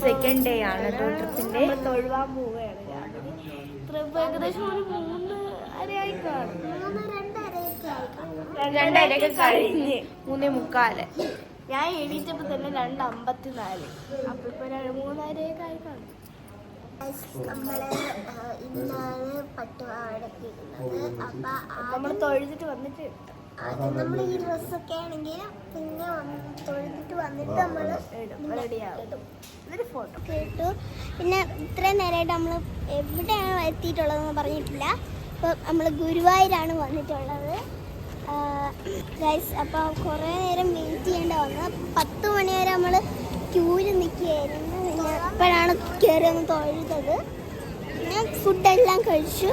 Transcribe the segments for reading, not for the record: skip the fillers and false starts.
Second day ആണ് ട്രിപ്പിന്റെ. തൊഴുവാൻ പോവുകയാണ്. Trip ഏകദേശം ഒരു 3:30 കാണും. 2:30 കഴിഞ്ഞ് 3:45. ഞാൻ എണീറ്റപ്പോൾ തന്നെ 2:54. അപ്പൊ ഇപ്പൊ 3:30 ആയി കാണും. നമ്മള് ഇന്നാണ് പട്ടുപാവാടൊക്കെ ഇടുന്നത്. അപ്പൊ നമ്മൾ തൊഴുതിട്ട് വന്നിട്ട് നമ്മൾ ഈ ഡ്രസ്സൊക്കെ ആണെങ്കിൽ പിന്നെ തൊഴുതിട്ട് വന്നിട്ട് നമ്മൾ റെഡിയാകും. ഇതൊരു ഫോട്ടോ കേട്ടു. പിന്നെ ഇത്രയും നേരമായിട്ട് നമ്മൾ എവിടെയാണ് എത്തിയിട്ടുള്ളതെന്ന് പറഞ്ഞിട്ടില്ല. അപ്പോൾ നമ്മൾ ഗുരുവായൂരാണ് വന്നിട്ടുള്ളത് ഗൈസ്. അപ്പോൾ കുറേ നേരം വെയിറ്റ് ചെയ്യേണ്ട വന്ന് 10 മണി വരെ നമ്മൾ ക്യൂവിൽ നിൽക്കുകയായിരുന്നു. പിന്നെ ഇപ്പോഴാണ് കയറി ഒന്ന് തൊഴുതത്. പിന്നെ ഫുഡെല്ലാം കഴിച്ചു.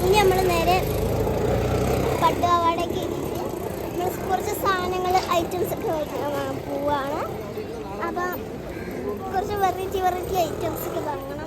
ഇനി നമ്മൾ നേരെ പട്ടുപാവാടയ്ക്ക് നമ്മൾ കുറച്ച് സാധനങ്ങൾ ഐറ്റംസ് ഒക്കെ വാങ്ങാൻ പോവാണ്. അപ്പം കുറച്ച് വെറൈറ്റി ഐറ്റംസ് ഒക്കെ വാങ്ങണം.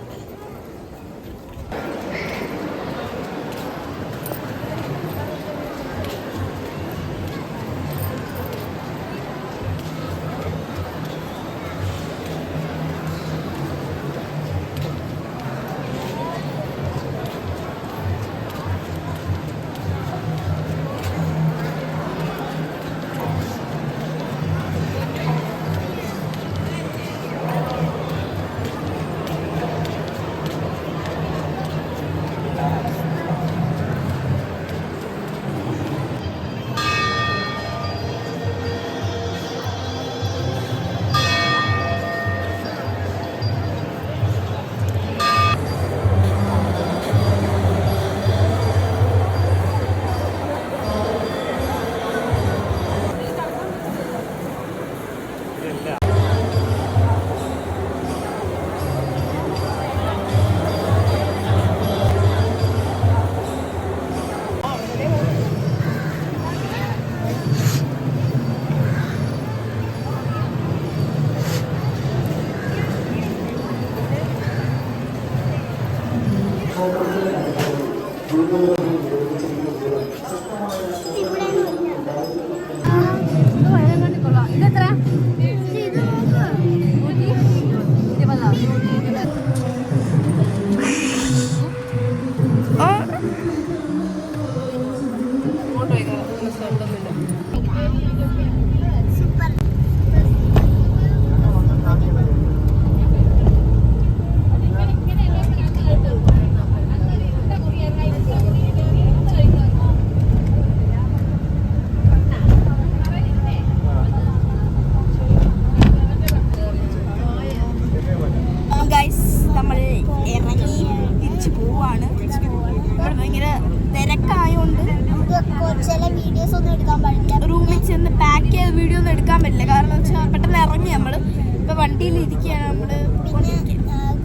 ചില വീഡിയോസ് ഒന്നും എടുക്കാൻ പറ്റില്ല. റൂമിൽ ചെന്ന് പാക്ക് ചെയ്ത വീഡിയോ ഒന്നും എടുക്കാൻ പറ്റില്ല. കാരണം വെച്ചാൽ പെട്ടെന്ന് ഇറങ്ങി നമ്മൾ ഇപ്പൊ വണ്ടിയിൽ ഇരിക്കുകയാണ്. നമ്മള്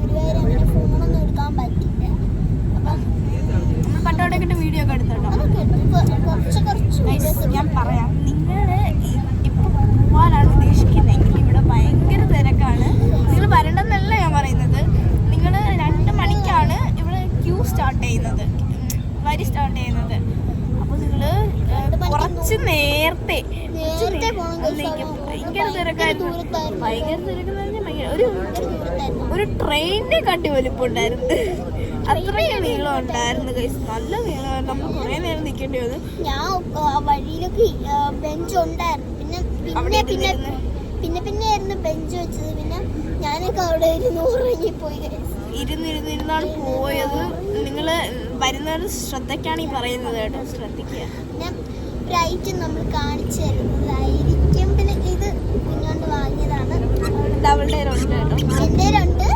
ഗുരുവായൂർ അങ്ങനെ ഫോണൊന്നും എടുക്കാൻ പറ്റില്ല. അപ്പം നമ്മൾ പട്ടോടൊക്കെ വീഡിയോ ഒക്കെ എടുത്തോട്ടോ. ഞാൻ പറയാം, നിങ്ങൾ ഇപ്പൊ പോവാനാണ് ഉദ്ദേശിക്കുന്നതെങ്കിൽ ഇവിടെ ഭയങ്കര തിരക്കാണ്. നിങ്ങൾ വരണ്ടെന്നല്ല ഞാൻ പറയുന്നത്. നിങ്ങൾ 2 മണിക്കാണ് ഇവിടെ ക്യൂ സ്റ്റാർട്ട് ചെയ്യുന്നത്, വരി സ്റ്റാർട്ട് ചെയ്യുന്നത്. അപ്പോൾ നിങ്ങൾ കുറച്ച് നേരത്തെ ഭയങ്കര തിരക്കായിരുന്നു. ഭയങ്കര തിരക്കെന്ന് പറഞ്ഞാൽ ഒരു ട്രെയിനിനെ കാട്ടി വലിപ്പുണ്ടായിരുന്നു. അത്രയും നീളം ഉണ്ടായിരുന്നു ഗൈസ്. നല്ല നീളമായിരുന്നു. നമ്മൾ കുറേ നേരം നിൽക്കേണ്ടി വന്നു. ഞാൻ വഴിയിലൊക്കെ ബെഞ്ച് ഉണ്ടായിരുന്നു. പിന്നെ ആയിരുന്നു ബെഞ്ച് വെച്ചത്. പിന്നെ ഞാനൊക്കെ അവിടെ ഉറങ്ങിപ്പോയി. ഇരുന്നിരുന്നാണ് പോയത്. നിങ്ങൾ വരുന്നവർ ശ്രദ്ധയ്ക്കാണ് ഈ പറയുന്നത് കേട്ടോ, ശ്രദ്ധിക്കുക. പിന്നെ ഒരു ഐറ്റം നമ്മൾ കാണിച്ചു തരുന്നതായിരിക്കും. പിന്നെ ഇത് കുഞ്ഞോണ്ട് വാങ്ങിയതാണ്. അവളുടെ ഉണ്ട് കേട്ടോ, എൻ്റെ ഉണ്ട്.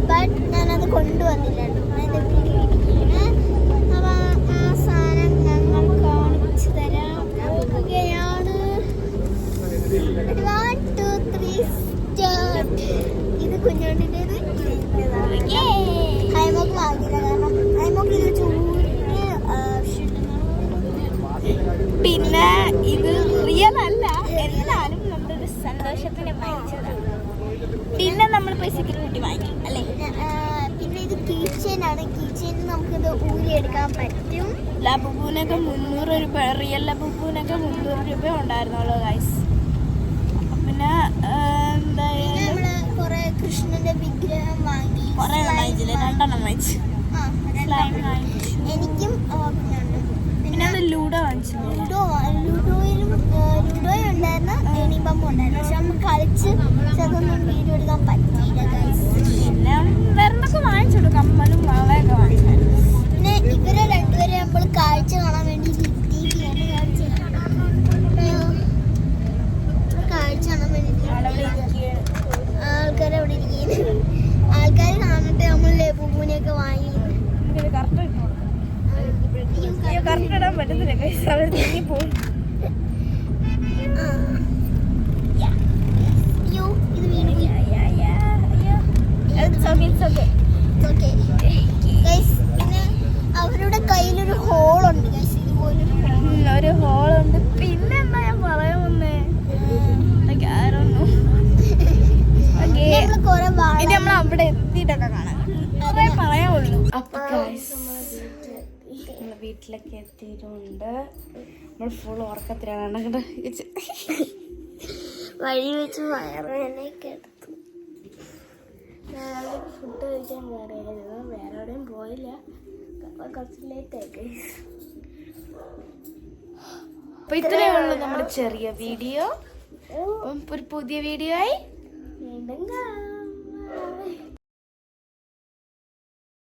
ബട്ട് ഞാനത് കൊണ്ടുവന്നില്ല കേട്ടോ. അപ്പം ആ സാധനം ഞങ്ങൾ കാണിച്ചു തരാം. നോക്കുകയാണ്. 1 2 3 സ്റ്റാർട്ട്. ഇത് കുഞ്ഞോണ്ടിൻ്റെത്. ഹൈമോക്ക് വാങ്ങിയില്ല, കാരണം ഹൈമോക്ക് ഇത് പിന്നെ ഇത് റിയൽ അല്ല, എന്നാലും നമ്മുടെ ഒരു സന്തോഷത്തിന് വാങ്ങിച്ചതാണ്. പിന്നെ നമ്മൾ പൈസ കിട്ടി വാങ്ങി അല്ലേ. പിന്നെ ഇത് കീ ചെയിൻ ആണ്. കീ ചെയിൻ നമുക്കിത് ഊരിയെടുക്കാൻ പറ്റും. ലബുബൂനൊക്കെ 300 രൂപ, റിയൽ ലബുബൂനൊക്കെ 300 രൂപ ഉണ്ടായിരുന്നുള്ളൂ ഗൈസ്. പിന്നെ എന്തായാലും വിഗ്രഹം വാങ്ങി. കൊറേ വാങ്ങിച്ചില്ലേ? 2 വാങ്ങിച്ചു. എനിക്കും പിന്നെ ലൂഡോ വാങ്ങിച്ചു. ലുഡോയും ഉണ്ടായിരുന്നു, എണിബമ്പും ഉണ്ടായിരുന്നു. പക്ഷെ നമ്മൾ കളിച്ച് ചെറുതൊന്നും വീഡിയോ എടുക്കാൻ പറ്റിയില്ല ഗൈസ്. പിന്നെ വേറെന്തൊക്കെ വാങ്ങിച്ചു, കമ്മലും വളയൊക്കെ വാങ്ങിച്ചായിരുന്നു. പിന്നെ ഇവരെ രണ്ടുപേരെ നമ്മൾ കാഴ്ച കാണാൻ വേണ്ടി കാഴ്ച കാണാൻ വേണ്ടി ആൾക്കാർ അവിടെ ഇരിക്കുന്നു. ആൾക്കാർ കാണട്ടെ നമ്മൾ ലബുബൂനെയൊക്കെ വാങ്ങി. കറക്റ്റ് ഇടാൻ പറ്റത്തില്ല ഗൈസ്, അവർ തിരിഞ്ഞിപ്പോയി. ഇത് വീണ് പിന്നെ അവരുടെ കയ്യിലൊരു ഹോളുണ്ട് ഗൈസ്, ഇതുപോലൊരു ഒരു ഹോളുണ്ട്. പിന്നെ എന്താ ഞാൻ പറയാൻ വന്നേ? ഇത് നമ്മൾ അവിടെ എത്തിയിട്ടൊക്കെ കാണാം. അതേ പറയാവുള്ളൂ. അപ്പൊ നമ്മള് വീട്ടിലൊക്കെ എത്തിയിട്ടുണ്ട്. നമ്മൾ ഫുൾ ഉറക്കത്തിലാണ്. വഴി വെച്ച് വയറുവേദനയൊക്കെ എടുത്തു. രാവിലെ ഫുഡ് കഴിക്കാൻ കയറിയായിരുന്നു, വേറെ എവിടെയും പോയില്ല. കുറച്ച് ലേറ്റായി. അപ്പൊ ഇത്രയേ ഉള്ളൂ നമ്മുടെ ചെറിയ വീഡിയോ. ഒരു പുതിയ വീഡിയോ ആയി വീണ്ടും